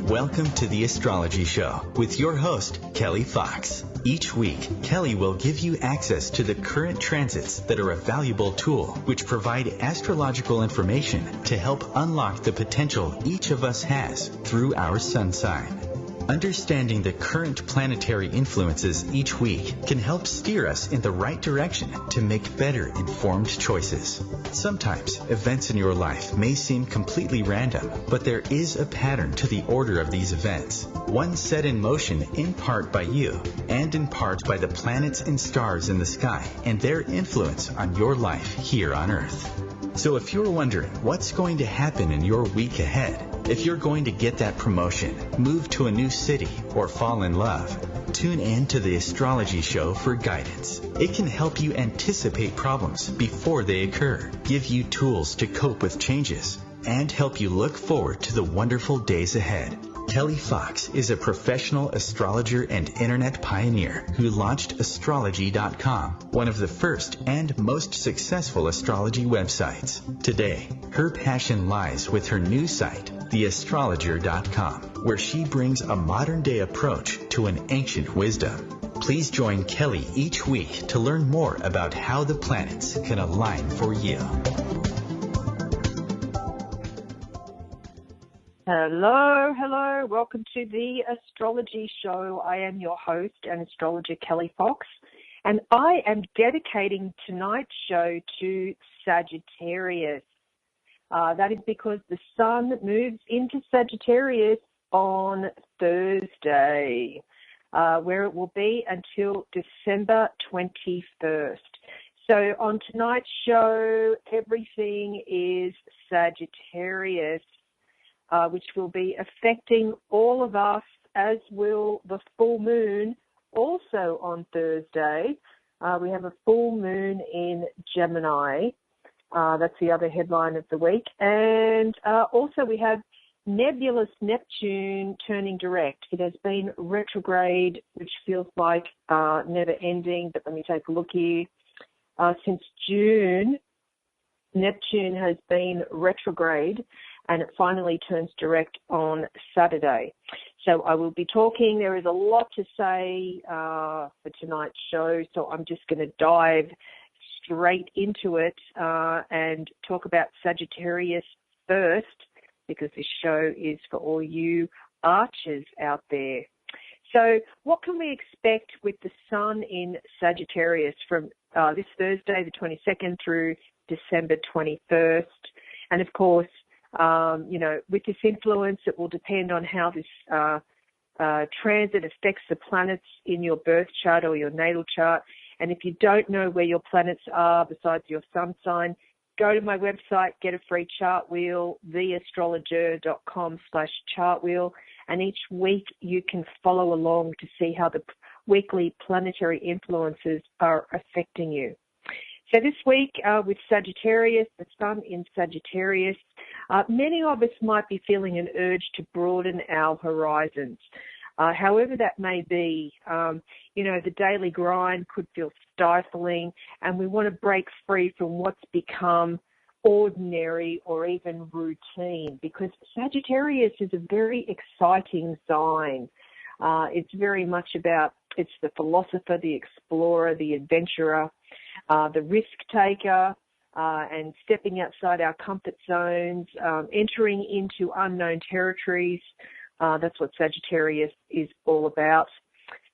Welcome to the Astrology Show with your host, Kelly Fox. Each week, Kelly will give you access to the current transits that are a valuable tool which provide astrological information to help unlock the potential each of us has through our sun sign. Understanding the current planetary influences each week can help steer us in the right direction to make better informed choices. Sometimes events in your life may seem completely random, but there is a pattern to the order of these events, one set in motion in part by you and in part by the planets and stars in the sky and their influence on your life here on Earth. So if you're wondering what's going to happen in your week ahead, if you're going to get that promotion, move to a new city, or fall in love, tune in to the Astrology Show for guidance. It can help you anticipate problems before they occur, give you tools to cope with changes, and help you look forward to the wonderful days ahead. Kelly Fox is a professional astrologer and internet pioneer who launched astrology.com, one of the first and most successful astrology websites. Today, her passion lies with her new site, theastrologer.com, where she brings a modern-day approach to an ancient wisdom. Please join Kelly each week to learn more about how the planets can align for you. Hello. Welcome to the Astrology Show. I am your host and astrologer, Kelly Fox, and I am dedicating tonight's show to Sagittarius. That is because the sun moves into Sagittarius on Thursday, where it will be until December 21st. So on tonight's show, everything is Sagittarius, which will be affecting all of us, as will the full moon also on Thursday. We have a full moon in Gemini. That's the other headline of the week. And also we have nebulous Neptune turning direct. It has been retrograde, which feels like never ending, but let me take a look here. Since June, Neptune has been retrograde, and it finally turns direct on Saturday. So I will be talking. There is a lot to say for tonight's show, so I'm just going to dive straight into it and talk about Sagittarius first, because this show is for all you archers out there. So what can we expect with the sun in Sagittarius from this Thursday, the 22nd, through December 21st? And of course, with this influence, it will depend on how this transit affects the planets in your birth chart or your natal chart. And if you don't know where your planets are besides your sun sign, go to my website, get a free chart wheel, theastrologer.com/chart wheel. And each week you can follow along to see how the weekly planetary influences are affecting you. So this week with Sagittarius, the sun in Sagittarius, many of us might be feeling an urge to broaden our horizons. However that may be, the daily grind could feel stifling, and we want to break free from what's become ordinary or even routine, because Sagittarius is a very exciting sign. It's very much it's the philosopher, the explorer, the adventurer, the risk taker, and stepping outside our comfort zones, entering into unknown territories. That's what Sagittarius is all about.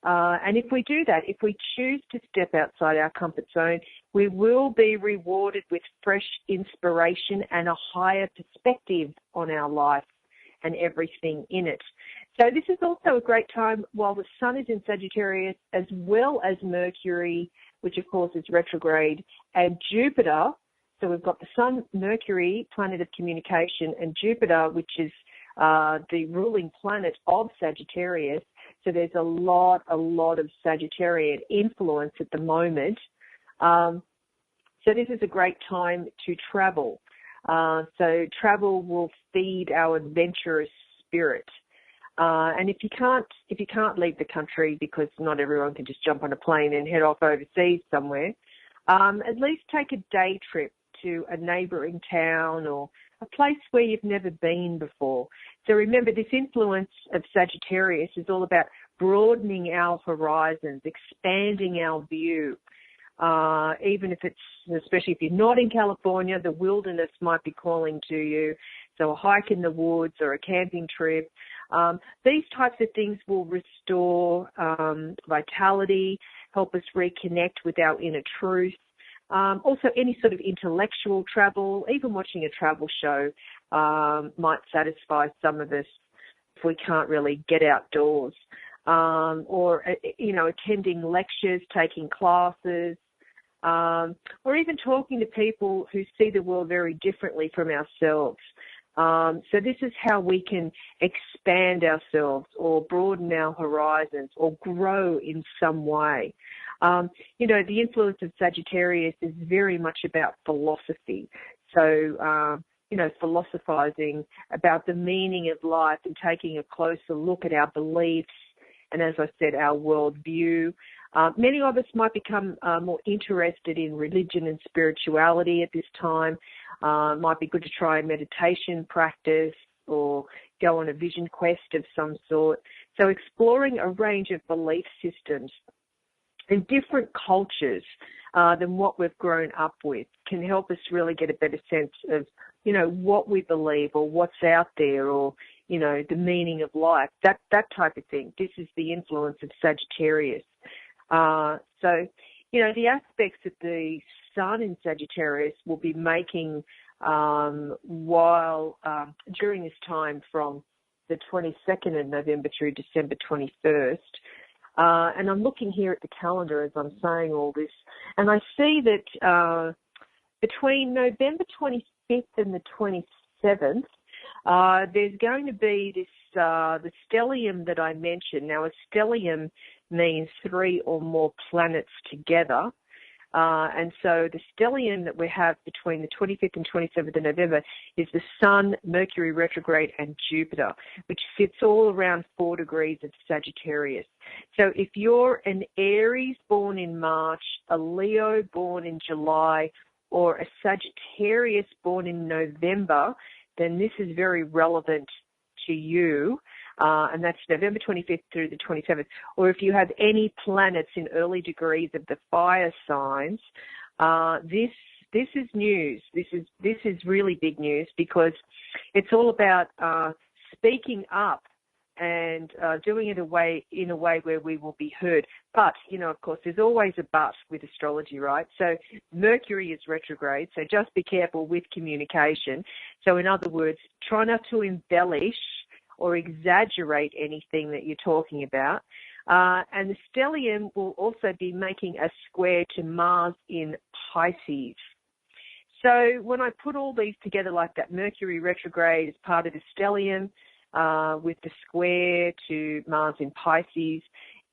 And if we do that, if we choose to step outside our comfort zone, we will be rewarded with fresh inspiration and a higher perspective on our life and everything in it. So this is also a great time while the sun is in Sagittarius, as well as Mercury, which of course is retrograde, and Jupiter. So we've got the sun, Mercury, planet of communication, and Jupiter, which is the ruling planet of Sagittarius. So there's a lot of Sagittarian influence at the moment. So this is a great time to travel. So travel will feed our adventurous spirit. And if you can't leave the country, because not everyone can just jump on a plane and head off overseas somewhere, at least take a day trip to a neighbouring town or a place where you've never been before. So remember, this influence of Sagittarius is all about broadening our horizons, expanding our view. Even if especially if you're not in California, the wilderness might be calling to you. So a hike in the woods or a camping trip. These types of things will restore vitality, help us reconnect with our inner truth. Also, any sort of intellectual travel, even watching a travel show, might satisfy some of us if we can't really get outdoors. Or attending lectures, taking classes, or even talking to people who see the world very differently from ourselves. So this is how we can expand ourselves or broaden our horizons or grow in some way. The influence of Sagittarius is very much about philosophy. So, philosophizing about the meaning of life and taking a closer look at our beliefs and, as I said, our worldview. Many of us might become more interested in religion and spirituality at this time. Might be good to try a meditation practice or go on a vision quest of some sort. So exploring a range of belief systems in different cultures than what we've grown up with can help us really get a better sense of, what we believe or what's out there or, the meaning of life, that type of thing. This is the influence of Sagittarius. So, the aspects that the Sun in Sagittarius will be making during this time from the 22nd of November through December 21st. And I'm looking here at the calendar as I'm saying all this, and I see that between November 25th and the 27th, there's going to be this the stellium that I mentioned. Now, a stellium means 3 or more planets together. And so the stellium that we have between the 25th and 27th of November is the Sun, Mercury retrograde, and Jupiter, which sits all around 4 degrees of Sagittarius. So if you're an Aries born in March, a Leo born in July, or a Sagittarius born in November, then this is very relevant to you. And that's November 25th through the 27th. Or if you have any planets in early degrees of the fire signs, this is news. This is really big news, because it's all about speaking up and doing it in a way where we will be heard. But, of course, there's always a but with astrology, right? So Mercury is retrograde, so just be careful with communication. So in other words, try not to embellish or exaggerate anything that you're talking about. And the stellium will also be making a square to Mars in Pisces. So when I put all these together like that, Mercury retrograde is part of the stellium, with the square to Mars in Pisces,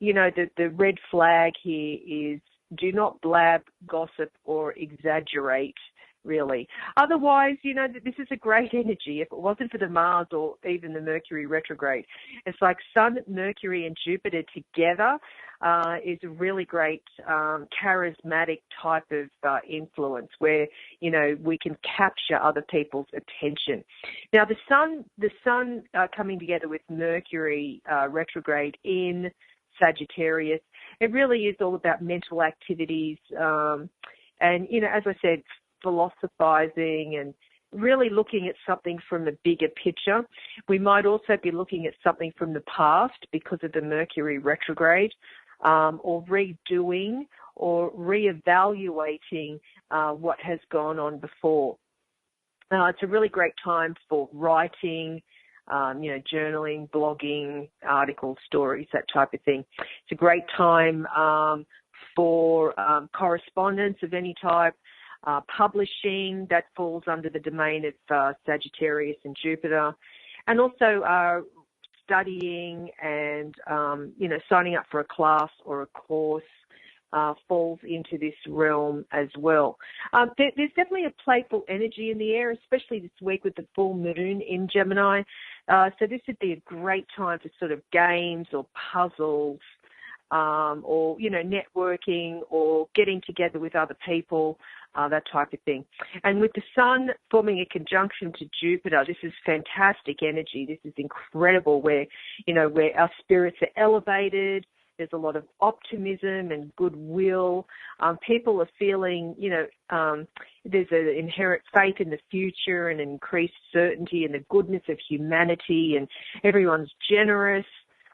the red flag here is do not blab, gossip, or exaggerate, really. Otherwise, this is a great energy. If it wasn't for the Mars or even the Mercury retrograde, it's like Sun, Mercury, and Jupiter together is a really great charismatic type of influence where, we can capture other people's attention. Now, the Sun coming together with Mercury retrograde in Sagittarius, it really is all about mental activities and, as I said, philosophizing and really looking at something from a bigger picture. We might also be looking at something from the past because of the Mercury retrograde, or redoing or reevaluating what has gone on before. It's a really great time for writing, journaling, blogging, articles, stories, that type of thing. It's a great time for correspondence of any type. Publishing, that falls under the domain of Sagittarius and Jupiter, and also studying and, signing up for a class or a course falls into this realm as well. There's definitely a playful energy in the air, especially this week with the full moon in Gemini. So this would be a great time for sort of games or puzzles, or, networking or getting together with other people, that type of thing. And with the sun forming a conjunction to Jupiter, this is fantastic energy. This is incredible where our spirits are elevated. There's a lot of optimism and goodwill. People are feeling, there's an inherent faith in the future and an increased certainty in the goodness of humanity, and everyone's generous.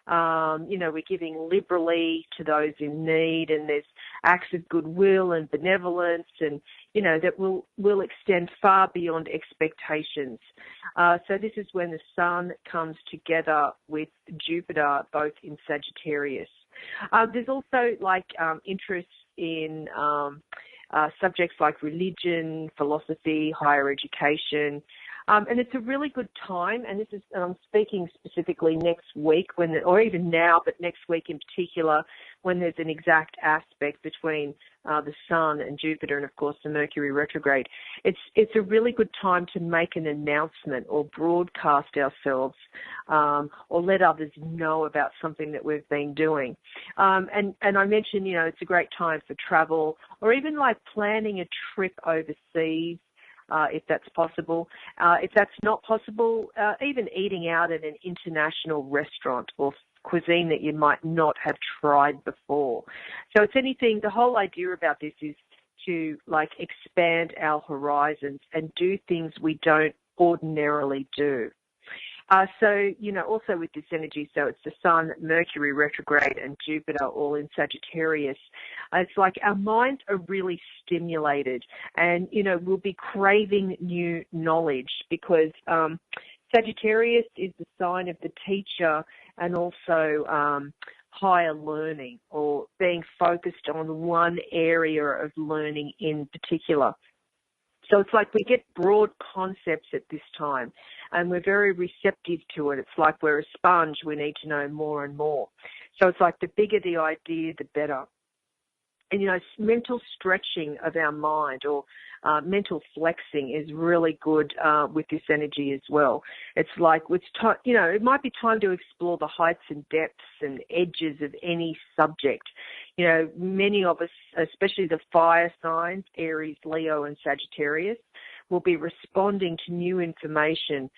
We're giving liberally to those in need, and there's acts of goodwill and benevolence, and, that will extend far beyond expectations. So this is when the sun comes together with Jupiter, both in Sagittarius. There's also interest in subjects like religion, philosophy, higher education. And it's a really good time, and this is speaking specifically next week, or even now, but next week in particular, when there's an exact aspect between the Sun and Jupiter, and of course the Mercury retrograde. It's a really good time to make an announcement or broadcast ourselves, or let others know about something that we've been doing. And I mentioned, it's a great time for travel, or even like planning a trip overseas. If that's possible. If that's not possible, even eating out at an international restaurant or cuisine that you might not have tried before. So it's anything, the whole idea about this is to expand our horizons and do things we don't ordinarily do. Also with this energy, so it's the Sun, Mercury retrograde, and Jupiter all in Sagittarius. It's like our minds are really stimulated, and, we'll be craving new knowledge because Sagittarius is the sign of the teacher and also higher learning, or being focused on one area of learning in particular. So it's like we get broad concepts at this time, and we're very receptive to it. It's like we're a sponge. We need to know more and more. So it's like the bigger the idea, the better. And, mental stretching of our mind, or mental flexing, is really good with this energy as well. It's like it might be time to explore the heights and depths and edges of any subject. Many of us, especially the fire signs, Aries, Leo, and Sagittarius, will be responding to new information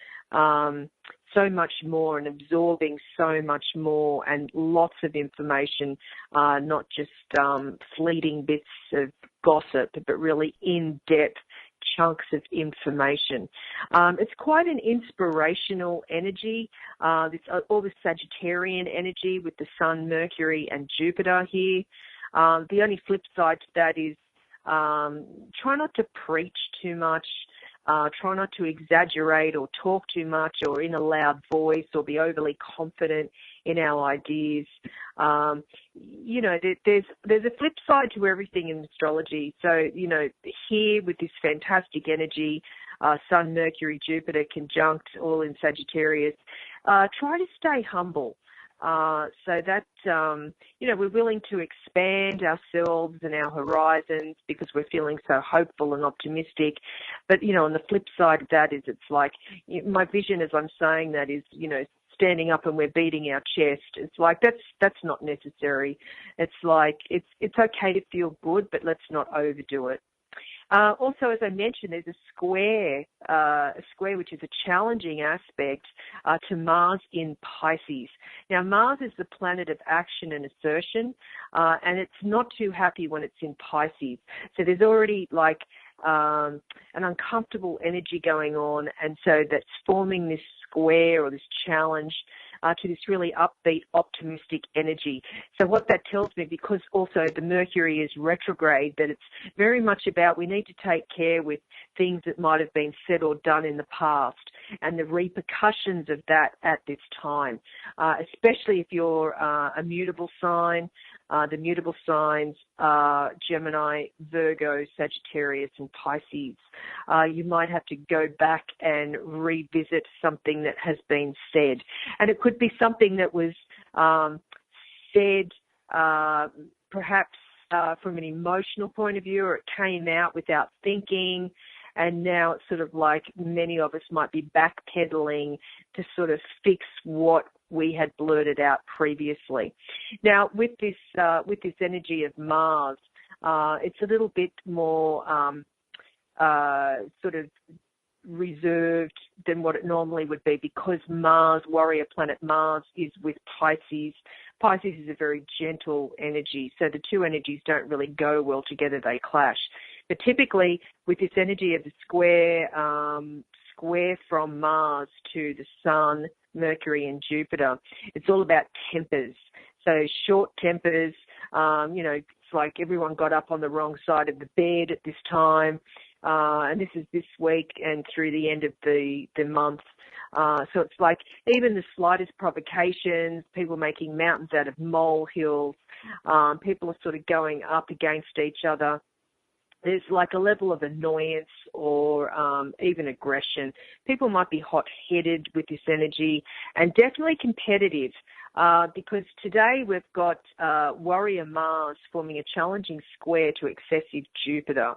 so much more, and absorbing so much more, and lots of information, not just fleeting bits of gossip, but really in-depth chunks of information. It's quite an inspirational energy, all the Sagittarian energy with the Sun, Mercury, and Jupiter here. The only flip side to that is try not to preach too much. Try not to exaggerate or talk too much, or in a loud voice, or be overly confident in our ideas. There's a flip side to everything in astrology. So, here with this fantastic energy, Sun, Mercury, Jupiter conjunct, all in Sagittarius, try to stay humble. So that, we're willing to expand ourselves and our horizons because we're feeling so hopeful and optimistic. But, on the flip side of that is, it's like, my vision as I'm saying that is, standing up and we're beating our chest. It's like, that's not necessary. It's like, it's okay to feel good, but let's not overdo it. Also, as I mentioned, there's a square which is a challenging aspect to Mars in Pisces. Now, Mars is the planet of action and assertion, and it's not too happy when it's in Pisces. So there's already an uncomfortable energy going on, and so that's forming this square or this challenge to this really upbeat, optimistic energy. So what that tells me, because also the Mercury is retrograde, that it's very much about we need to take care with things that might have been said or done in the past, and the repercussions of that at this time, especially if you're a mutable sign. The mutable signs are Gemini, Virgo, Sagittarius, and Pisces. You might have to go back and revisit something that has been said. And it could be something that was said perhaps from an emotional point of view, or it came out without thinking. And now it's sort of like many of us might be backpedaling to sort of fix what we had blurted out previously. Now, with this energy of Mars, it's a little bit more sort of reserved than what it normally would be, because Mars, warrior planet Mars, is with Pisces. Pisces is a very gentle energy, so the two energies don't really go well together, they clash. But typically, with this energy of the square from Mars to the Sun, Mercury and Jupiter, it's all about tempers. So short tempers, it's like everyone got up on the wrong side of the bed at this time, and this is this week and through the end of the month. So it's like even the slightest provocations, people making mountains out of molehills, people are sort of going up against each other. There's like a level of annoyance or even aggression. People might be hot-headed with this energy, and definitely competitive, because today we've got warrior Mars forming a challenging square to excessive Jupiter.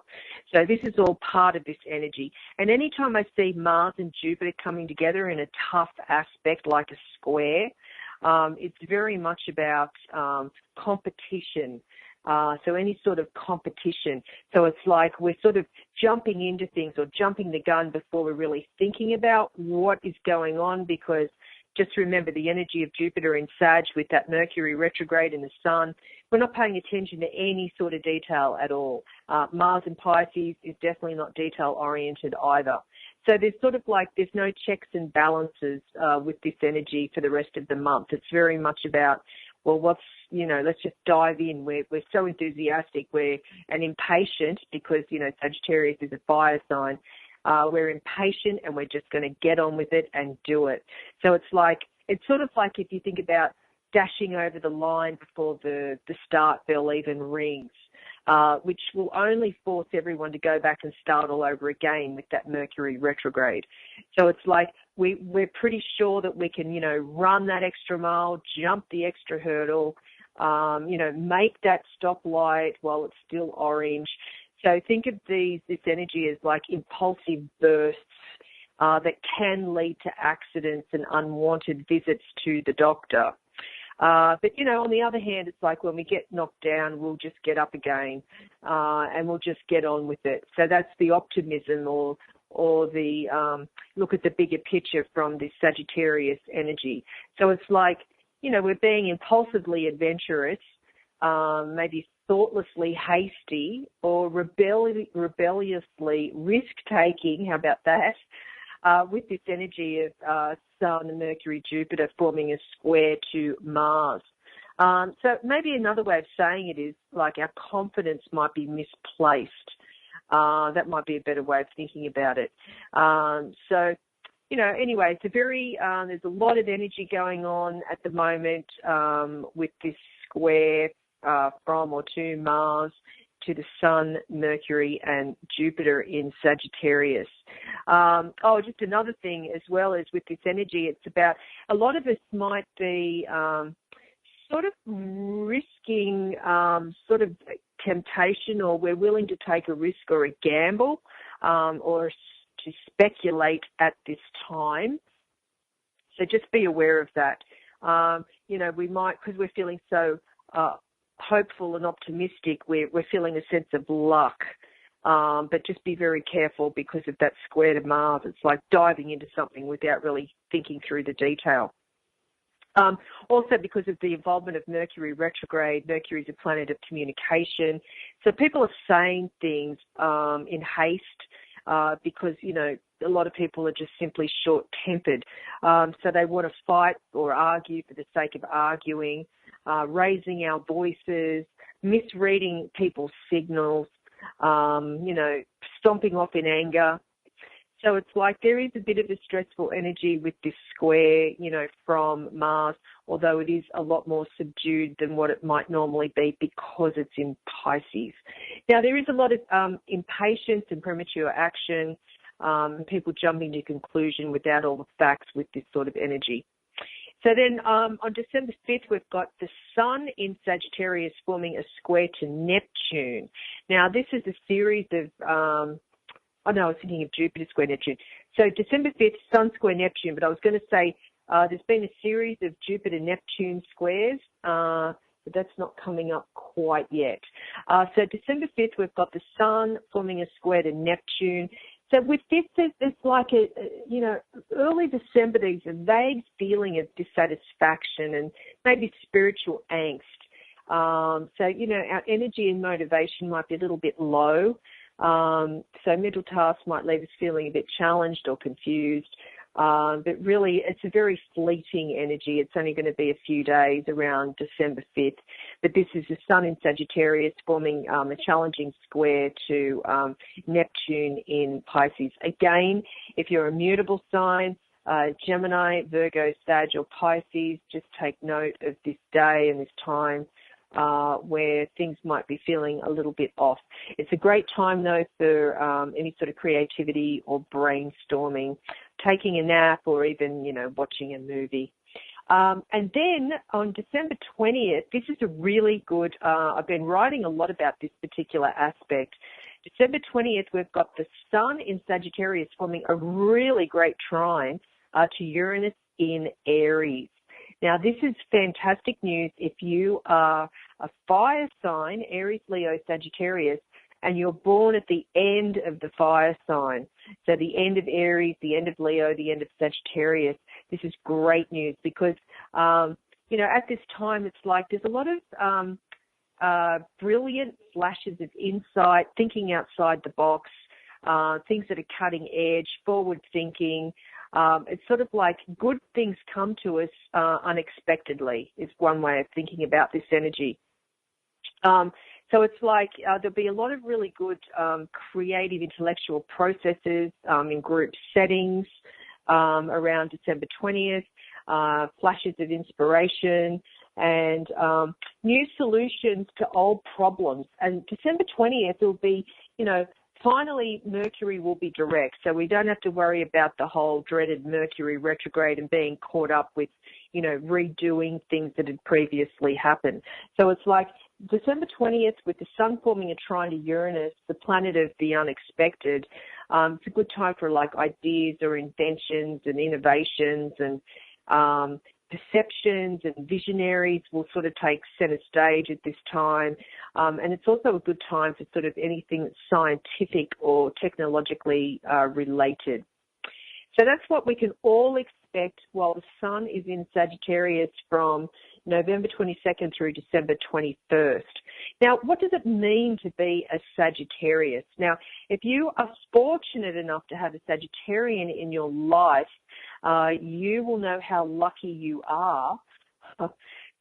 So this is all part of this energy. And anytime I see Mars and Jupiter coming together in a tough aspect like a square, it's very much about competition. So any sort of competition. So it's like we're sort of jumping into things or jumping the gun before we're really thinking about what is going on, because just remember the energy of Jupiter in Sag with that Mercury retrograde in the Sun, we're not paying attention to any sort of detail at all. Mars in Pisces is definitely not detail-oriented either. So there's sort of like there's no checks and balances with this energy for the rest of the month. It's very much about, well, let's just dive in. We're so enthusiastic, and impatient because, Sagittarius is a fire sign. We're impatient and we're just going to get on with it and do it. So it's sort of like if you think about dashing over the line before the start bell even rings, which will only force everyone to go back and start all over again with that Mercury retrograde. So it's like we're pretty sure that we can, run that extra mile, jump the extra hurdle, make that stoplight while it's still orange. So think of this energy as like impulsive bursts that can lead to accidents and unwanted visits to the doctor. But, on the other hand, it's like when we get knocked down, we'll just get up again and we'll just get on with it. So that's the optimism or the look at the bigger picture from this Sagittarius energy. So it's like, we're being impulsively adventurous, maybe thoughtlessly hasty, or rebelliously risk-taking. How about that? With this energy of Sun and Mercury, Jupiter forming a square to Mars. So maybe another way of saying it is like our confidence might be misplaced. That might be a better way of thinking about it. Anyway, it's there's a lot of energy going on at the moment with this square from or to Mars to the Sun, Mercury and Jupiter in Sagittarius. Just another thing as well is with this energy, it's about a lot of us might be sort of risking sort of temptation, or we're willing to take a risk or a gamble or to speculate at this time. So just be aware of that. We might, because we're feeling so hopeful and optimistic, we're feeling a sense of luck. But just be very careful because of that square to Mars. It's like diving into something without really thinking through the detail. Also because of the involvement of Mercury retrograde, Mercury is a planet of communication. So people are saying things in haste because, a lot of people are just simply short-tempered. So they want to fight or argue for the sake of arguing, raising our voices, misreading people's signals, stomping off in anger. So it's like there is a bit of a stressful energy with this square, from Mars, although it is a lot more subdued than what it might normally be because it's in Pisces. Now, there is a lot of impatience and premature action, people jumping to conclusion without all the facts with this sort of energy. So then on December 5th, we've got the Sun in Sagittarius forming a square to Neptune. Now, this is a series of, I was thinking of Jupiter square Neptune. So December 5th, Sun square Neptune, but I was going to say there's been a series of Jupiter-Neptune squares, but that's not coming up quite yet. So December 5th, we've got the Sun forming a square to Neptune. So with this, there's like early December, there's a vague feeling of dissatisfaction and maybe spiritual angst. So, our energy and motivation might be a little bit low. So mental tasks might leave us feeling a bit challenged or confused. But really, it's a very fleeting energy. It's only going to be a few days around December 5th. But this is the Sun in Sagittarius forming a challenging square to Neptune in Pisces. Again, if you're a mutable sign, Gemini, Virgo, Sag, or Pisces, just take note of this day and this time where things might be feeling a little bit off. It's a great time, though, for any sort of creativity or brainstorming, taking a nap, or even, watching a movie. And then on December 20th, this is a really good, I've been writing a lot about this particular aspect. December 20th, we've got the Sun in Sagittarius forming a really great trine to Uranus in Aries. Now, this is fantastic news if you are a fire sign, Aries, Leo, Sagittarius, and you're born at the end of the fire sign. So the end of Aries, the end of Leo, the end of Sagittarius. This is great news because, at this time, it's like there's a lot of brilliant flashes of insight, thinking outside the box, things that are cutting edge, forward thinking. It's sort of like good things come to us unexpectedly is one way of thinking about this energy. So it's like there'll be a lot of really good creative intellectual processes in group settings around December 20th, flashes of inspiration and new solutions to old problems. And December 20th will be, finally Mercury will be direct, so we don't have to worry about the whole dreaded Mercury retrograde and being caught up with, redoing things that had previously happened. So it's like December 20th with the Sun forming a trine to Uranus, the planet of the unexpected. It's a good time for like ideas or inventions and innovations, and perceptions and visionaries will sort of take center stage at this time. And it's also a good time for sort of anything that's scientific or technologically related. So that's what we can all expect while the Sun is in Sagittarius from November 22nd through December 21st. Now, what does it mean to be a Sagittarius? Now, if you are fortunate enough to have a Sagittarian in your life, you will know how lucky you are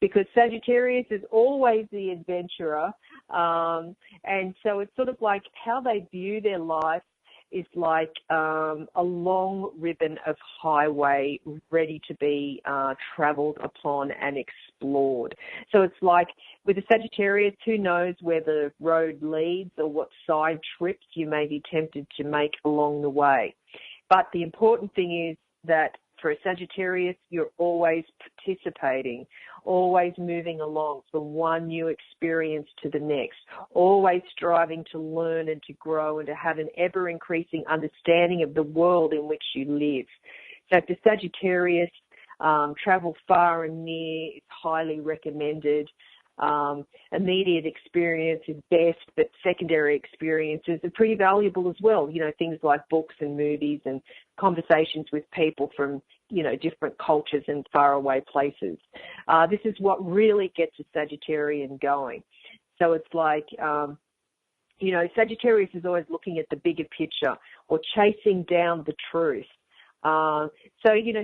because Sagittarius is always the adventurer. And so it's sort of like how they view their life is like a long ribbon of highway ready to be traveled upon and explored. So it's like with a Sagittarius, who knows where the road leads or what side trips you may be tempted to make along the way. But the important thing is that for a Sagittarius, you're always participating, always moving along from one new experience to the next, always striving to learn and to grow and to have an ever-increasing understanding of the world in which you live. So for Sagittarius, travel far and near is highly recommended. Immediate experience is best, but secondary experiences are pretty valuable as well. Things like books and movies and conversations with people from, different cultures and faraway places. This is what really gets a Sagittarian going. So it's like, Sagittarius is always looking at the bigger picture or chasing down the truth. So,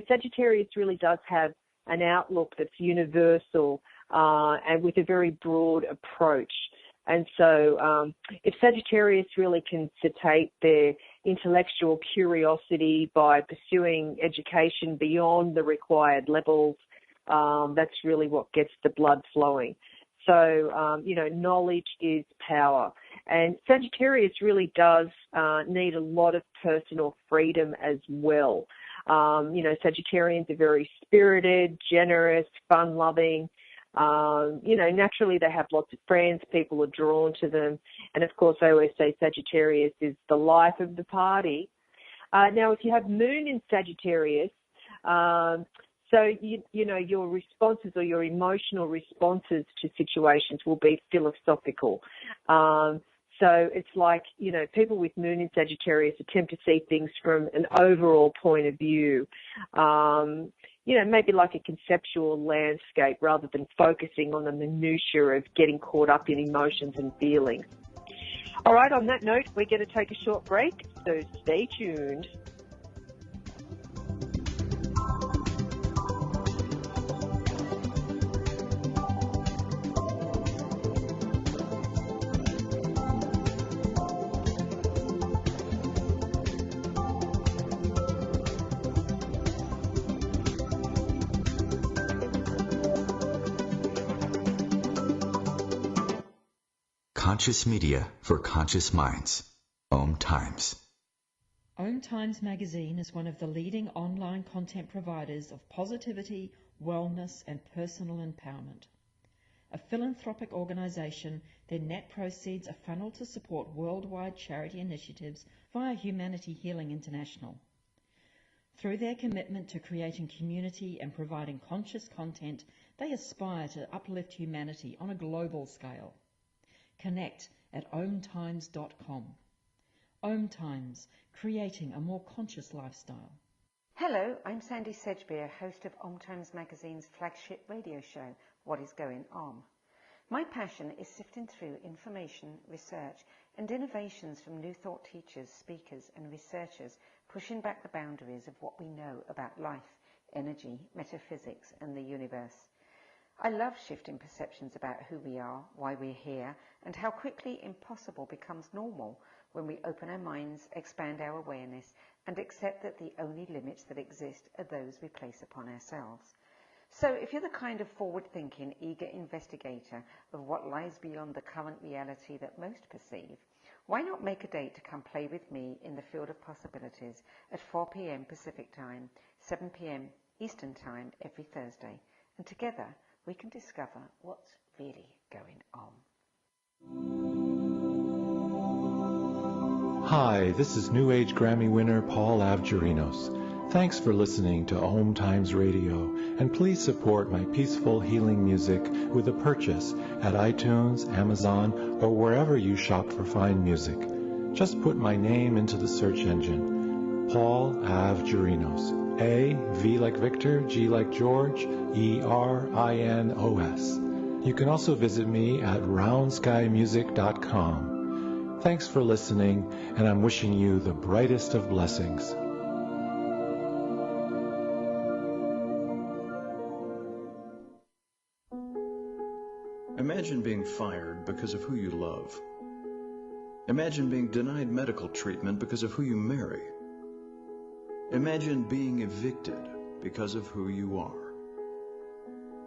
Sagittarius really does have an outlook that's universal and with a very broad approach. And so if Sagittarius really can satiate their intellectual curiosity by pursuing education beyond the required levels, that's really what gets the blood flowing. So, knowledge is power. And Sagittarius really does need a lot of personal freedom as well. Sagittarians are very spirited, generous, fun-loving. Naturally they have lots of friends. People are drawn to them. And, of course, I always say Sagittarius is the life of the party. Now, if you have Moon in Sagittarius, so, your responses or your emotional responses to situations will be philosophical. So it's like, people with Moon in Sagittarius attempt to see things from an overall point of view, maybe like a conceptual landscape rather than focusing on the minutiae of getting caught up in emotions and feelings. All right, on that note, we're going to take a short break, so stay tuned. Conscious media for conscious minds. OMTimes. OMTimes magazine is one of the leading online content providers of positivity, wellness and personal empowerment. A philanthropic organisation, their net proceeds are funneled to support worldwide charity initiatives via Humanity Healing International. Through their commitment to creating community and providing conscious content, they aspire to uplift humanity on a global scale. Connect at omtimes.com. OMTimes, creating a more conscious lifestyle. Hello, I'm Sandy Sedgbeer, host of OMTimes magazine's flagship radio show, What is Going On. My passion is sifting through information, research and innovations from new thought teachers, speakers and researchers pushing back the boundaries of what we know about life, energy, metaphysics and the universe. I love shifting perceptions about who we are, why we're here, and how quickly impossible becomes normal when we open our minds, expand our awareness, and accept that the only limits that exist are those we place upon ourselves. So if you're the kind of forward-thinking, eager investigator of what lies beyond the current reality that most perceive, why not make a date to come play with me in the field of possibilities at 4 p.m. Pacific Time, 7 p.m. Eastern Time every Thursday, and together we can discover what's really going on. Hi, this is New Age Grammy winner Paul Avgerinos. Thanks for listening to OMTimes Radio, and please support my peaceful healing music with a purchase at iTunes, Amazon, or wherever you shop for fine music. Just put my name into the search engine, Paul Avgerinos. A, V like Victor, G like George, E-R-I-N-O-S. You can also visit me at roundskymusic.com. Thanks for listening, and I'm wishing you the brightest of blessings. Imagine being fired because of who you love. Imagine being denied medical treatment because of who you marry. Imagine being evicted because of who you are.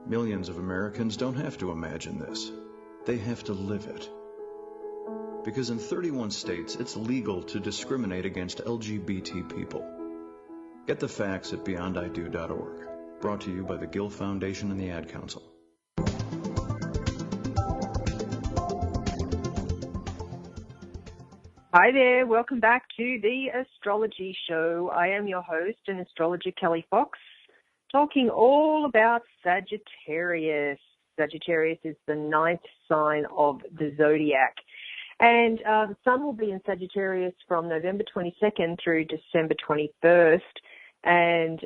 Millions of Americans don't have to imagine this. They have to live it. Because in 31 states, it's legal to discriminate against LGBT people. Get the facts at beyondido.org. Brought to you by the Gill Foundation and the Ad Council. Hi there, welcome back to the Astrology Show. I am your host and astrologer Kelly Fox, talking all about Sagittarius. Sagittarius is the 9th sign of the zodiac. And the sun will be in Sagittarius from November 22nd through December 21st. And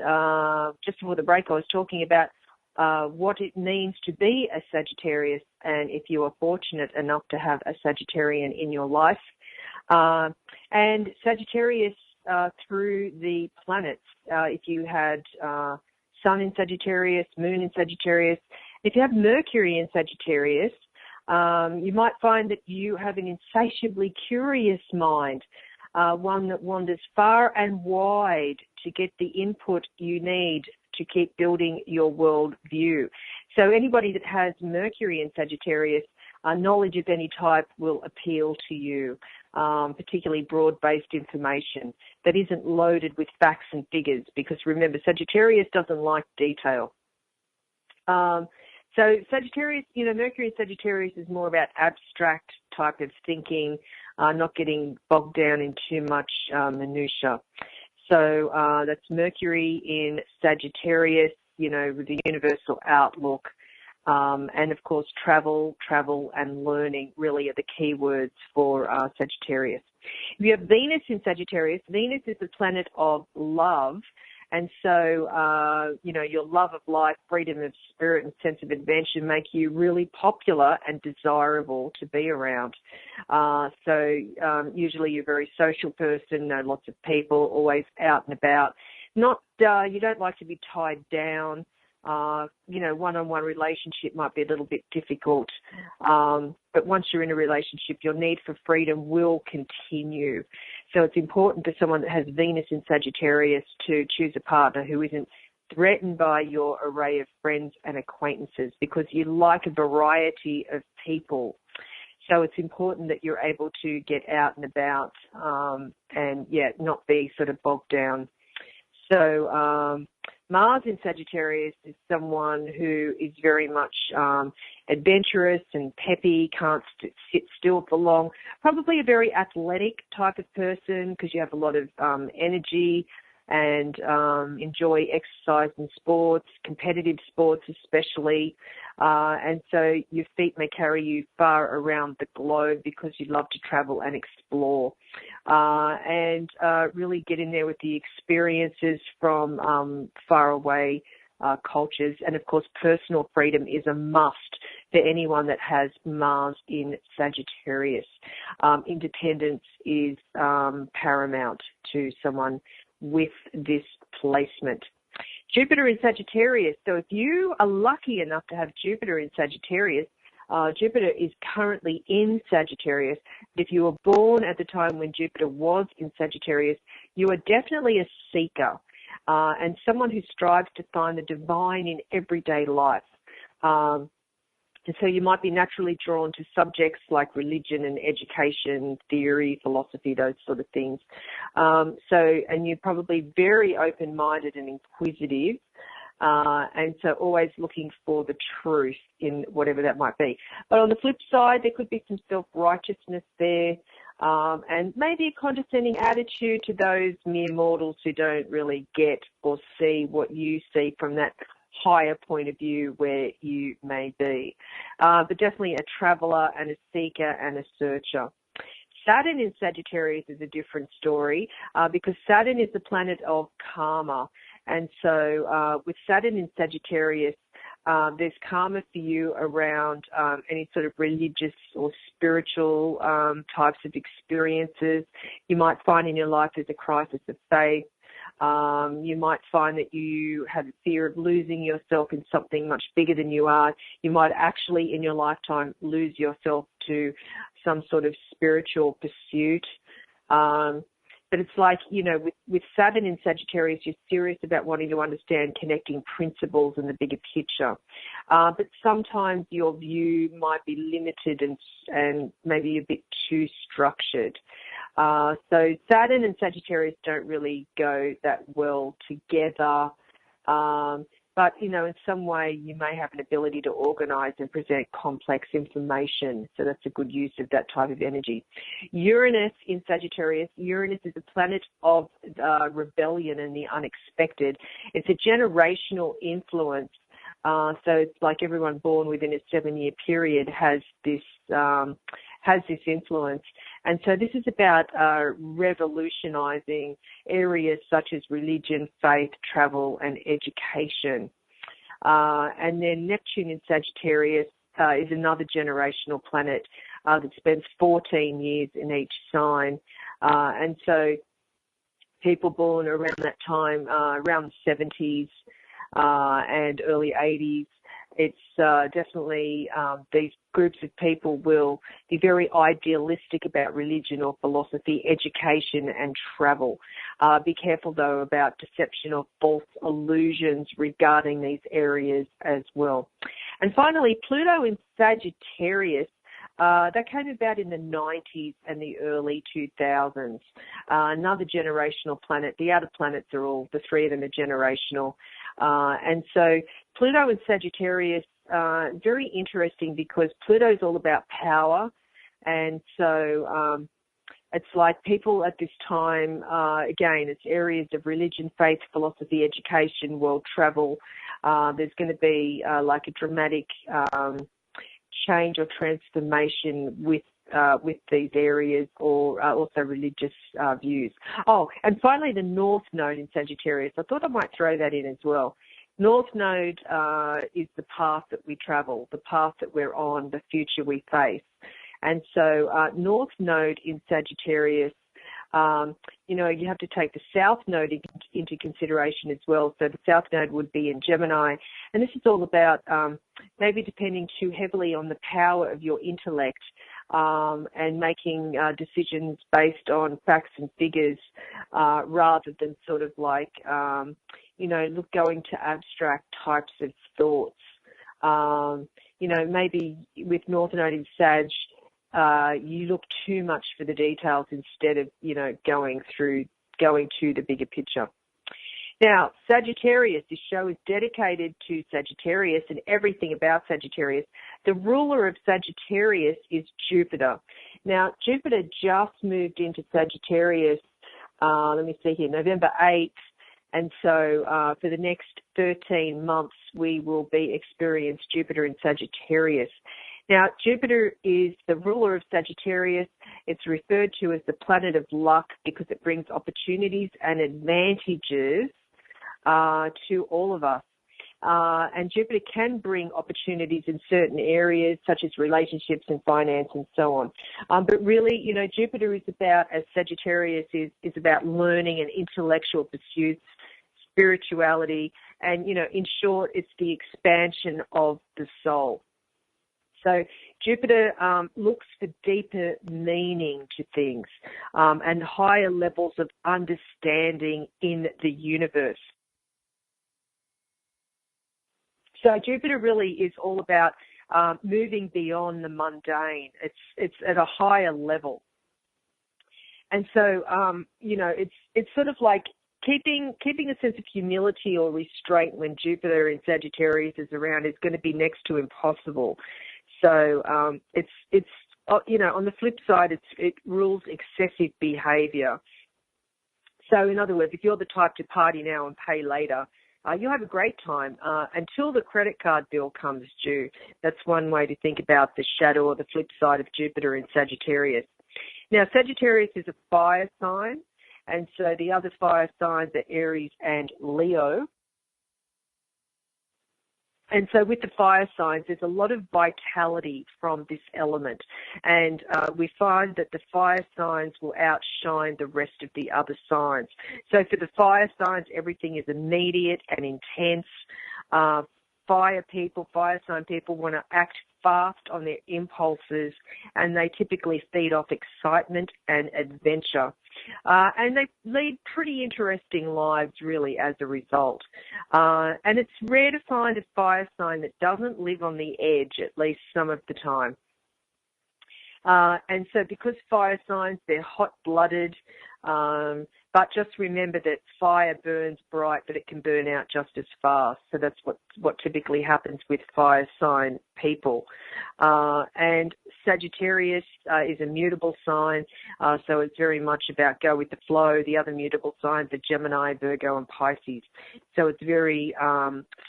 just before the break, I was talking about what it means to be a Sagittarius, and if you are fortunate enough to have a Sagittarian in your life. And Sagittarius through the planets, if you had Sun in Sagittarius, Moon in Sagittarius, if you have Mercury in Sagittarius, you might find that you have an insatiably curious mind, one that wanders far and wide to get the input you need to keep building your world view. So anybody that has Mercury in Sagittarius, knowledge of any type will appeal to you. particularly broad-based information that isn't loaded with facts and figures, because remember, Sagittarius doesn't like detail. So Sagittarius, Mercury in Sagittarius is more about abstract type of thinking, not getting bogged down in too much minutia. So that's Mercury in Sagittarius, with the universal outlook. And, of course, travel and learning really are the key words for Sagittarius. If you have Venus in Sagittarius, Venus is the planet of love. And so, your love of life, freedom of spirit, and sense of adventure make you really popular and desirable to be around. Usually you're a very social person, know lots of people, always out and about. You don't like to be tied down. One-on-one relationship might be a little bit difficult. But once you're in a relationship, your need for freedom will continue. So it's important for someone that has Venus in Sagittarius to choose a partner who isn't threatened by your array of friends and acquaintances, because you like a variety of people. So it's important that you're able to get out and about and not be sort of bogged down. So Mars in Sagittarius is someone who is very much adventurous and peppy, can't sit still for long. Probably a very athletic type of person, because you have a lot of energy and enjoy exercise and sports, competitive sports especially. And so your feet may carry you far around the globe because you love to travel and explore. And really get in there with the experiences from far away cultures. And, of course, personal freedom is a must for anyone that has Mars in Sagittarius. Independence is paramount to someone with this placement. Jupiter in Sagittarius. So if you are lucky enough to have Jupiter in Sagittarius, Jupiter is currently in Sagittarius. If you were born at the time when Jupiter was in Sagittarius, you are definitely a seeker and someone who strives to find the divine in everyday life. And so you might be naturally drawn to subjects like religion and education, theory, philosophy, those sort of things. And you're probably very open-minded and inquisitive. And so always looking for the truth in whatever that might be. But on the flip side, there could be some self-righteousness there, and maybe a condescending attitude to those mere mortals who don't really get or see what you see from that higher point of view where you may be. But definitely a traveller and a seeker and a searcher. Saturn in Sagittarius is a different story because Saturn is the planet of karma. And so with Saturn in Sagittarius, there's karma for you around any sort of religious or spiritual types of experiences. You might find in your life there's a crisis of faith. You might find that you have a fear of losing yourself in something much bigger than you are. You might actually in your lifetime lose yourself to some sort of spiritual pursuit. But it's like, with Saturn in Sagittarius, you're serious about wanting to understand connecting principles and the bigger picture. But sometimes your view might be limited and maybe a bit too structured. So Saturn and Sagittarius don't really go that well together. But, in some way you may have an ability to organise and present complex information. So that's a good use of that type of energy. Uranus in Sagittarius. Uranus is a planet of rebellion and the unexpected. It's a generational influence. So it's like everyone born within a 7-year period has this influence. And so this is about revolutionizing areas such as religion, faith, travel, and education. And then Neptune in Sagittarius is another generational planet that spends 14 years in each sign. And so people born around that time, around the 70s and early 80s, it's definitely these groups of people will be very idealistic about religion or philosophy, education and travel. Be careful, though, about deception or false illusions regarding these areas as well. And finally, Pluto in Sagittarius that came about in the 90s and the early 2000s. Another generational planet. The outer planets are all, the three of them are generational. And so Pluto and Sagittarius, very interesting because Pluto's all about power. And so it's like people at this time, again, it's areas of religion, faith, philosophy, education, world travel. There's going to be like a dramatic change or transformation with these areas, or also religious views. Oh, and finally, the North Node in Sagittarius. I thought I might throw that in as well. North Node is the path that we travel, the path that we're on, the future we face. And so North Node in Sagittarius, you have to take the South Node into consideration as well. So the South Node would be in Gemini. And this is all about maybe depending too heavily on the power of your intellect and making decisions based on facts and figures rather than sort of like, going to abstract types of thoughts. Maybe with North Node in Sag, you look too much for the details instead of, going to the bigger picture. Now, Sagittarius, this show is dedicated to Sagittarius and everything about Sagittarius. The ruler of Sagittarius is Jupiter. Now, Jupiter just moved into Sagittarius, let me see here, November 8th. And so for the next 13 months, we will be experiencing Jupiter in Sagittarius. Now, Jupiter is the ruler of Sagittarius. It's referred to as the planet of luck because it brings opportunities and advantages to all of us. And Jupiter can bring opportunities in certain areas, such as relationships and finance and so on. But really, Jupiter is about, as Sagittarius is about learning and intellectual pursuits, spirituality, and, in short, it's the expansion of the soul. So Jupiter looks for deeper meaning to things and higher levels of understanding in the universe. So Jupiter really is all about moving beyond the mundane. It's at a higher level. And so, it's sort of like keeping a sense of humility or restraint when Jupiter in Sagittarius is around is going to be next to impossible. So it's on the flip side, it rules excessive behaviour. So in other words, if you're the type to party now and pay later, you'll have a great time until the credit card bill comes due. That's one way to think about the shadow or the flip side of Jupiter in Sagittarius. Now, Sagittarius is a fire sign, and so the other fire signs are Aries and Leo. And so with the fire signs, there's a lot of vitality from this element. And we find that the fire signs will outshine the rest of the other signs. So for the fire signs, everything is immediate and intense. Fire sign people want to act fast on their impulses, and they typically feed off excitement and adventure. And they lead pretty interesting lives, really, as a result. And it's rare to find a fire sign that doesn't live on the edge, at least some of the time. And so because fire signs, they're hot-blooded, but just remember that fire burns bright, but it can burn out just as fast. So that's what typically happens with fire sign people. And Sagittarius is a mutable sign, so it's very much about go with the flow. The other mutable signs are Gemini, Virgo, and Pisces. So it's very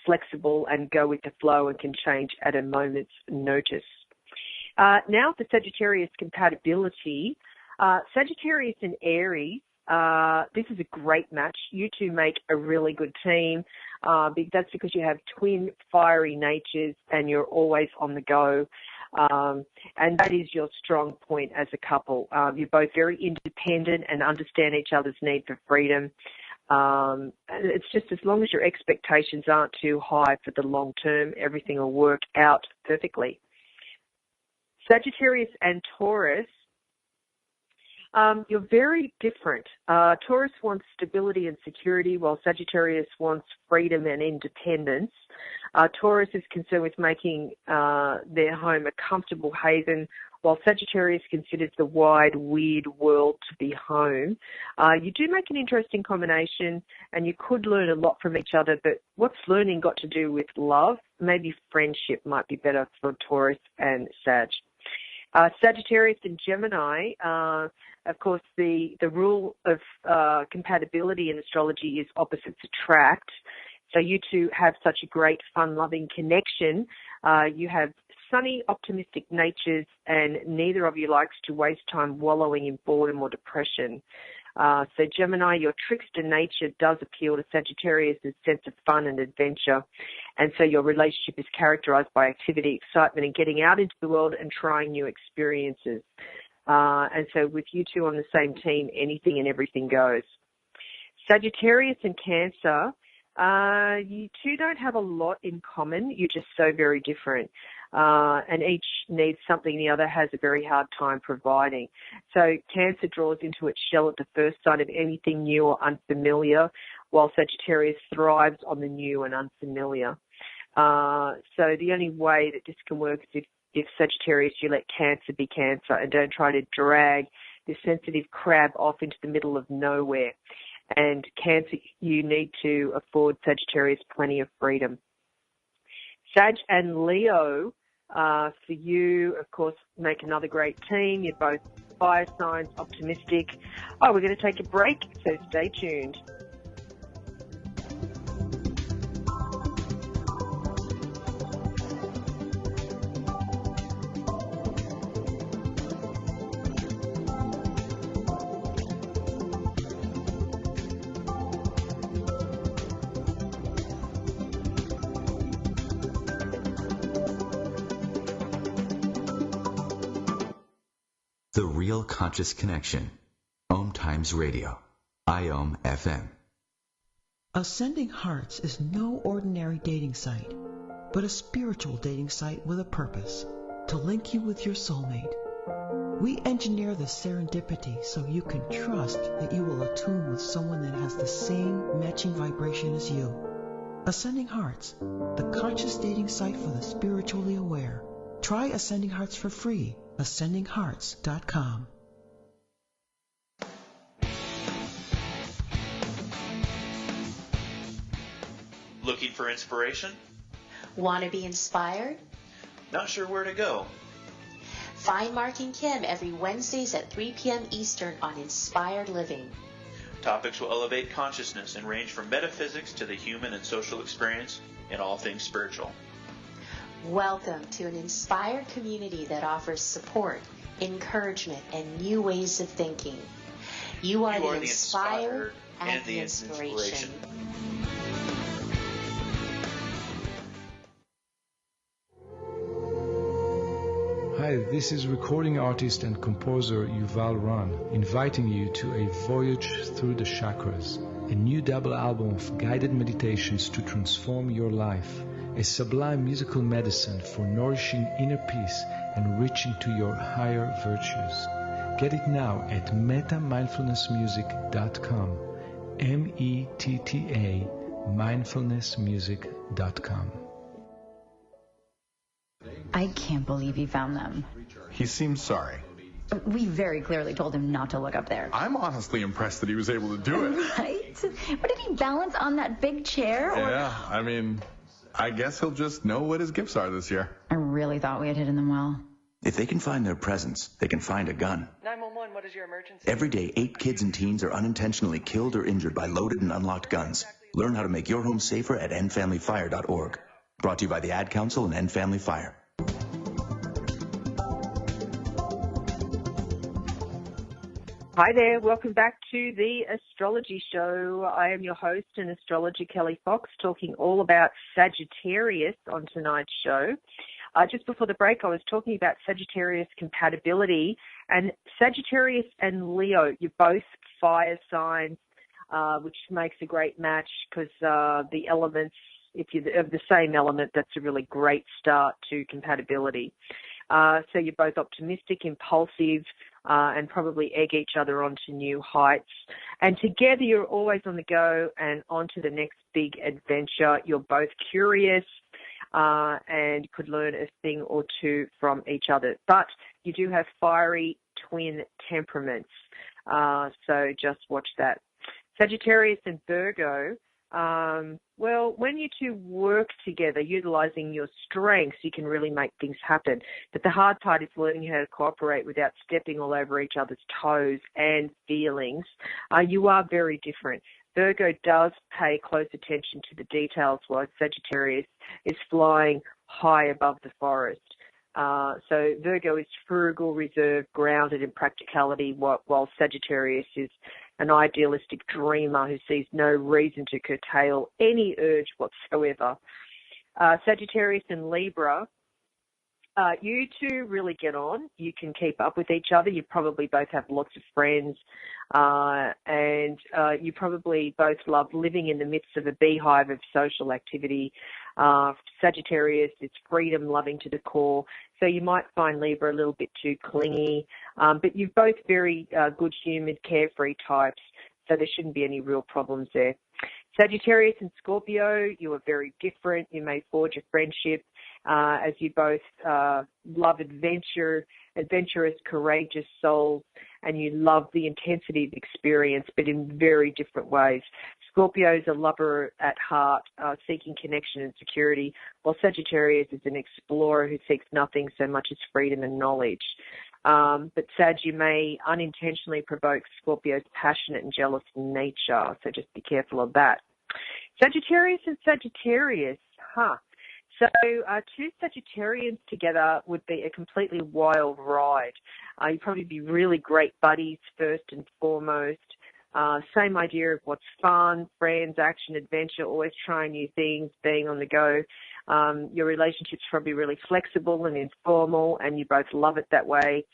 flexible and go with the flow and can change at a moment's notice. Now for Sagittarius compatibility. Sagittarius and Aries, this is a great match. You two make a really good team. That's because you have twin fiery natures and you're always on the go. And that is your strong point as a couple. You're both very independent and understand each other's need for freedom. It's just as long as your expectations aren't too high for the long term, everything will work out perfectly. Sagittarius and Taurus, you're very different. Taurus wants stability and security, while Sagittarius wants freedom and independence. Taurus is concerned with making their home a comfortable haven, while Sagittarius considers the wide, weird world to be home. You do make an interesting combination, and you could learn a lot from each other, but what's learning got to do with love? Maybe friendship might be better for Taurus and Sag. Sagittarius and Gemini, of course, the rule of compatibility in astrology is opposites attract. So you two have such a great, fun-loving connection. You have sunny, optimistic natures, and neither of you likes to waste time wallowing in boredom or depression. So Gemini, your trickster nature does appeal to Sagittarius' sense of fun and adventure. And so your relationship is characterized by activity, excitement, and getting out into the world and trying new experiences. And so with you two on the same team, anything and everything goes. Sagittarius and Cancer, you two don't have a lot in common. You're just so very different. And each needs something the other has a very hard time providing. So Cancer draws into its shell at the first sight of anything new or unfamiliar, while Sagittarius thrives on the new and unfamiliar. So the only way that this can work is if Sagittarius, you let Cancer be Cancer and don't try to drag this sensitive crab off into the middle of nowhere. And Cancer, you need to afford Sagittarius plenty of freedom. Sag and Leo, for you, of course, make another great team. You're both fire signs, optimistic. We're going to take a break, so stay tuned. The Real Conscious Connection. OMTimes Radio. IOM FM. Ascending Hearts is no ordinary dating site, but a spiritual dating site with a purpose, to link you with your soulmate. We engineer the serendipity so you can trust that you will attune with someone that has the same matching vibration as you. Ascending Hearts, the conscious dating site for the spiritually aware. Try Ascending Hearts for free. AscendingHearts.com. Looking for inspiration? Want to be inspired? Not sure where to go? Find Mark and Kim every Wednesdays at 3 p.m. Eastern on Inspired Living. Topics will elevate consciousness and range from metaphysics to the human and social experience and all things spiritual. Welcome to an inspired community that offers support, encouragement, and new ways of thinking. You are the inspired and the inspiration. Hi, this is recording artist and composer Yuval Ran, inviting you to a voyage through the chakras, a new double album of guided meditations to transform your life, a sublime musical medicine for nourishing inner peace and reaching to your higher virtues. Get it now at metamindfulnessmusic.com, METTA mindfulnessmusic.com. I can't believe he found them. He seems sorry. We very clearly told him not to look up there. I'm honestly impressed that he was able to do it. Right? But did he balance on that big chair? Yeah, I mean, I guess he'll just know what his gifts are this year. I really thought we had hidden them well. If they can find their presents, they can find a gun. 911, what is your emergency? Every day, 8 kids and teens are unintentionally killed or injured by loaded and unlocked guns. Learn how to make your home safer at endfamilyfire.org. Brought to you by the Ad Council and End Family Fire. Hi there, welcome back to the Astrology Show. I am your host and astrologer Kelly Fox, talking all about Sagittarius on tonight's show. Just before the break, I was talking about Sagittarius compatibility, and Sagittarius and Leo, you're both fire signs, which makes a great match because the elements, if you're of the same element, that's a really great start to compatibility. So you're both optimistic, impulsive, and probably egg each other onto new heights. And together you're always on the go and on to the next big adventure. You're both curious. and could learn a thing or two from each other. But you do have fiery twin temperaments, so just watch that. Sagittarius and Virgo, well, when you two work together, utilizing your strengths, you can really make things happen. But the hard part is learning how to cooperate without stepping all over each other's toes and feelings. You are very different. Virgo does pay close attention to the details, while Sagittarius is flying high above the forest. So Virgo is frugal, reserved, grounded in practicality, while Sagittarius is an idealistic dreamer who sees no reason to curtail any urge whatsoever. Sagittarius and Libra, you two really get on. You can keep up with each other. You probably both have lots of friends, and you probably both love living in the midst of a beehive of social activity. Sagittarius is freedom-loving to the core, so you might find Libra a little bit too clingy, but you're both very good-humoured, carefree types, so there shouldn't be any real problems there. Sagittarius and Scorpio, you are very different. You may forge a friendship as you both love adventurous, courageous souls, and you love the intensity of experience, but in very different ways. Scorpio is a lover at heart, seeking connection and security, while Sagittarius is an explorer who seeks nothing so much as freedom and knowledge. But Sag, you may unintentionally provoke Scorpio's passionate and jealous nature, so just be careful of that. Sagittarius and Sagittarius, So two Sagittarians together would be a completely wild ride. You'd probably be really great buddies first and foremost. Same idea of what's fun, friends, action, adventure, always trying new things, being on the go. Your relationship's probably really flexible and informal, and you both love it that way.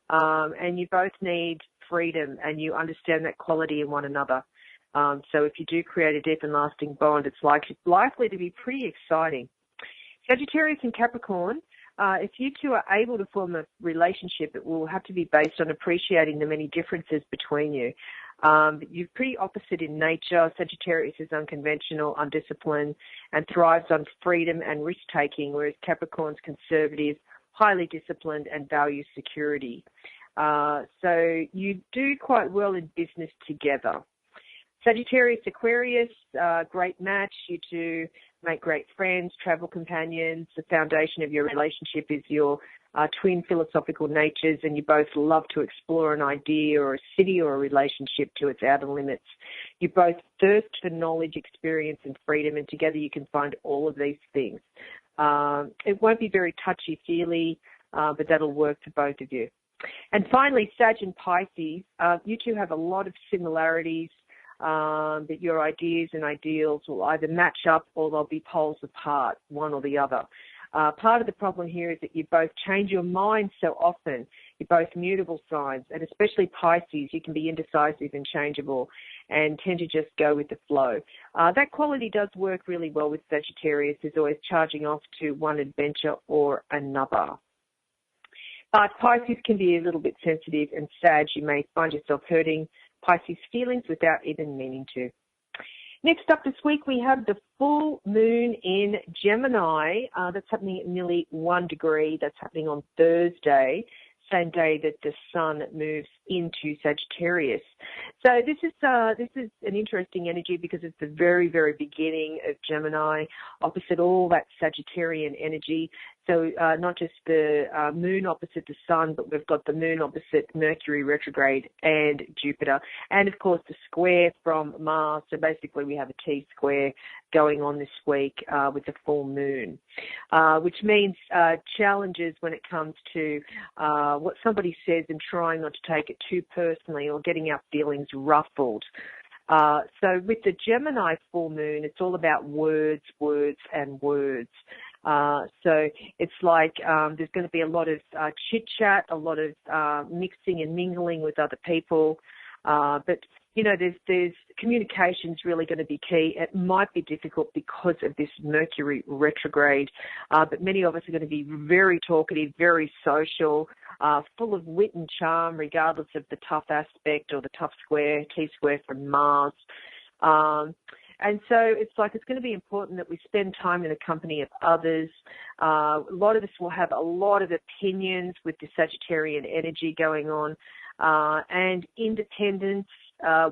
And you both need freedom, and you understand that quality in one another. So if you do create a deep and lasting bond, it's likely to be pretty exciting. Sagittarius and Capricorn, if you two are able to form a relationship, it will have to be based on appreciating the many differences between you. You're pretty opposite in nature. Sagittarius is unconventional, undisciplined, and thrives on freedom and risk-taking, whereas Capricorn's conservative, highly disciplined, and values security. So you do quite well in business together. Sagittarius, Aquarius, great match. You two make great friends, travel companions. The foundation of your relationship is your twin philosophical natures, and you both love to explore an idea or a city or a relationship to its outer limits. You both thirst for knowledge, experience, and freedom, and together you can find all of these things. It won't be very touchy-feely, but that'll work for both of you. And finally, Sag and Pisces, you two have a lot of similarities, but your ideas and ideals will either match up or they'll be poles apart, one or the other. Part of the problem here is that you both change your mind so often. You're both mutable signs, and especially Pisces, you can be indecisive and changeable and tend to just go with the flow. That quality does work really well with Sagittarius, who's always charging off to one adventure or another. But Pisces can be a little bit sensitive, and Sag, you may find yourself hurting Pisces' feelings without even meaning to. Next up this week, we have the full moon in Gemini. That's happening at nearly 1 degree. That's happening on Thursday, same day that the sun moves into Sagittarius. So this is an interesting energy because it's the very, very beginning of Gemini, opposite all that Sagittarian energy. So not just the moon opposite the sun, but we've got the moon opposite Mercury retrograde and Jupiter. And, of course, the square from Mars. So basically we have a T-square going on this week with the full moon, which means challenges when it comes to what somebody says and trying not to take it too personally or getting our feelings ruffled. So with the Gemini full moon, it's all about words, and words. So it's like there's going to be a lot of chit-chat, a lot of mixing and mingling with other people. But, you know, there's communication's really going to be key. It might be difficult because of this Mercury retrograde, but many of us are going to be very talkative, very social, full of wit and charm, regardless of the tough aspect or the tough square, T-square from Mars. And so it's going to be important that we spend time in the company of others. A lot of us will have a lot of opinions with the Sagittarian energy going on, and independence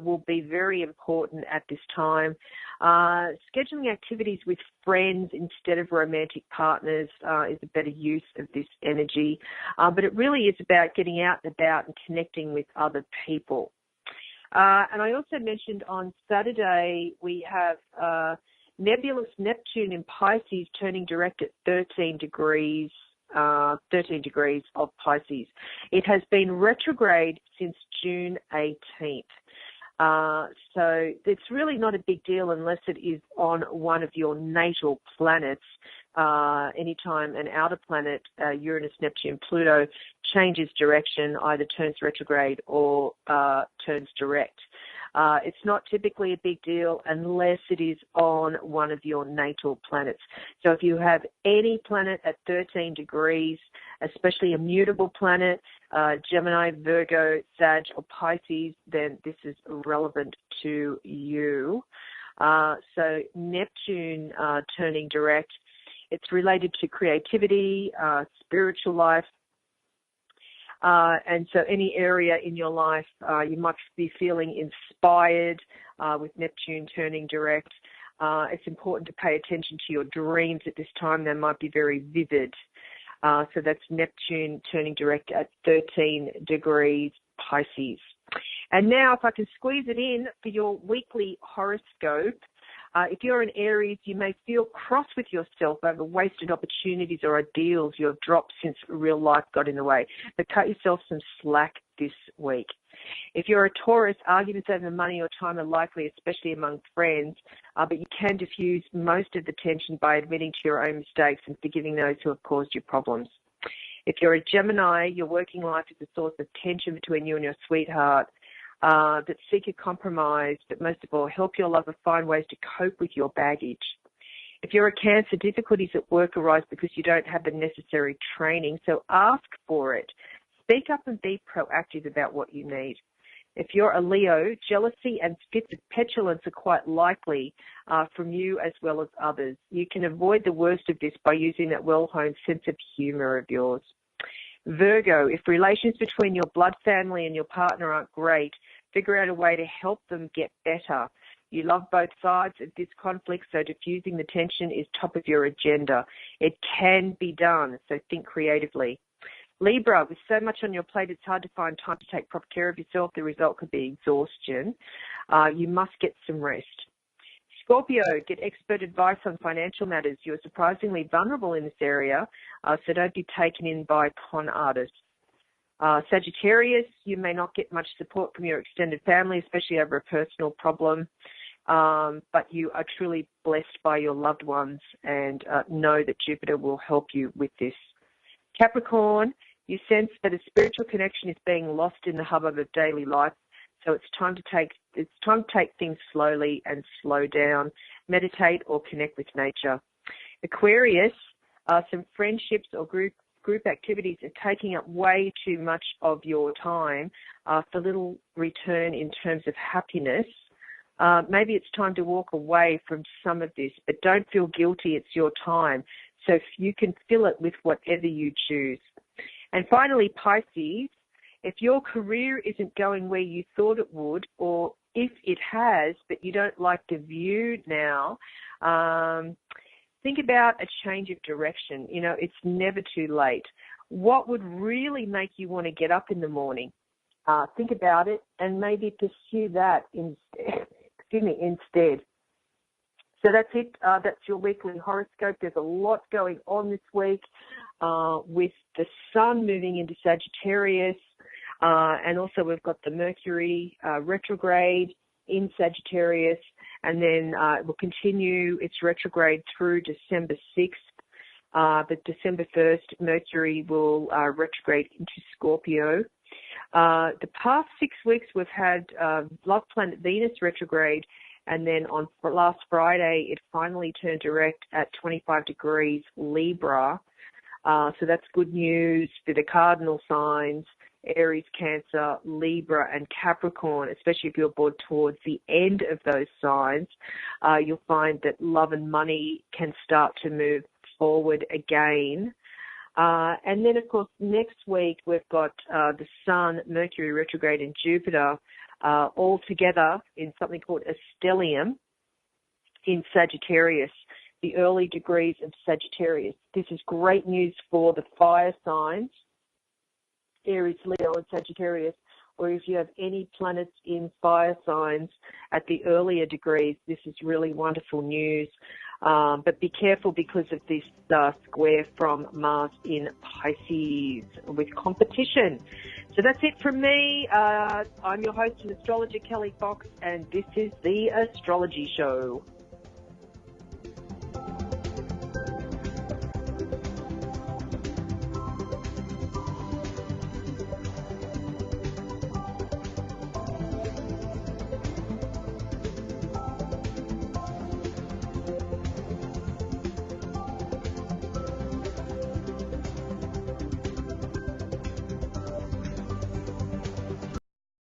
will be very important at this time. Scheduling activities with friends instead of romantic partners is a better use of this energy. But it really is about getting out and about and connecting with other people. And I also mentioned on Saturday we have nebulous Neptune in Pisces turning direct at 13 degrees of Pisces. It has been retrograde since June 18th. So it's really not a big deal unless it is on one of your natal planets. Anytime an outer planet, Uranus, Neptune, Pluto, changes direction, either turns retrograde or turns direct. It's not typically a big deal unless it is on one of your natal planets. So if you have any planet at 13 degrees, especially a mutable planet, Gemini, Virgo, Sag, or Pisces, then this is relevant to you. So Neptune turning direct, it's related to creativity, spiritual life. And so any area in your life, you might be feeling inspired with Neptune turning direct. It's important to pay attention to your dreams at this time. They might be very vivid. So that's Neptune turning direct at 13 degrees Pisces. And now if I can squeeze it in for your weekly horoscope, if you're in Aries, you may feel cross with yourself over wasted opportunities or ideals you have dropped since real life got in the way. But cut yourself some slack this week. If you're a Taurus, arguments over money or time are likely, especially among friends, but you can diffuse most of the tension by admitting to your own mistakes and forgiving those who have caused you problems. If you're a Gemini, your working life is a source of tension between you and your sweetheart. That seek a compromise, but most of all, help your lover find ways to cope with your baggage. If you're a Cancer, difficulties at work arise because you don't have the necessary training, so ask for it. Speak up and be proactive about what you need. If you're a Leo, jealousy and fits of petulance are quite likely from you as well as others. You can avoid the worst of this by using that well-honed sense of humour of yours. Virgo, if relations between your blood family and your partner aren't great, figure out a way to help them get better. You love both sides of this conflict, so diffusing the tension is top of your agenda. It can be done, so think creatively. Libra, with so much on your plate, it's hard to find time to take proper care of yourself. The result could be exhaustion. You must get some rest. Scorpio, get expert advice on financial matters. You're surprisingly vulnerable in this area, so don't be taken in by con artists. Sagittarius, you may not get much support from your extended family, especially over a personal problem, but you are truly blessed by your loved ones and know that Jupiter will help you with this. Capricorn, you sense that a spiritual connection is being lost in the hubbub of daily life. So it's time to take things slowly and slow down, meditate or connect with nature. Aquarius, some friendships or group activities are taking up way too much of your time for little return in terms of happiness. Maybe it's time to walk away from some of this, but don't feel guilty. It's your time. So you can fill it with whatever you choose. And finally, Pisces, if your career isn't going where you thought it would, or if it has, but you don't like the view now, think about a change of direction. You know, it's never too late. What would really make you want to get up in the morning? Think about it and maybe pursue that instead. So that's it. That's your weekly horoscope. There's a lot going on this week with the Sun moving into Sagittarius. And also we've got the Mercury retrograde in Sagittarius, and then it will continue its retrograde through December 6th. But December 1st, Mercury will retrograde into Scorpio. The past 6 weeks we've had love planet Venus retrograde, and then on last Friday it finally turned direct at 25 degrees Libra. So that's good news for the cardinal signs. Aries, Cancer, Libra, and Capricorn, especially if you're born towards the end of those signs, you'll find that love and money can start to move forward again. And then, of course, next week we've got the Sun, Mercury retrograde, and Jupiter all together in something called a stellium in Sagittarius, the early degrees of Sagittarius. This is great news for the fire signs, Aries, Leo, and Sagittarius, or if you have any planets in fire signs at the earlier degrees, this is really wonderful news. But be careful because of this square from Mars in Pisces with competition. So that's it from me. I'm your host and astrologer, Kelly Fox, and this is The Astrology Show.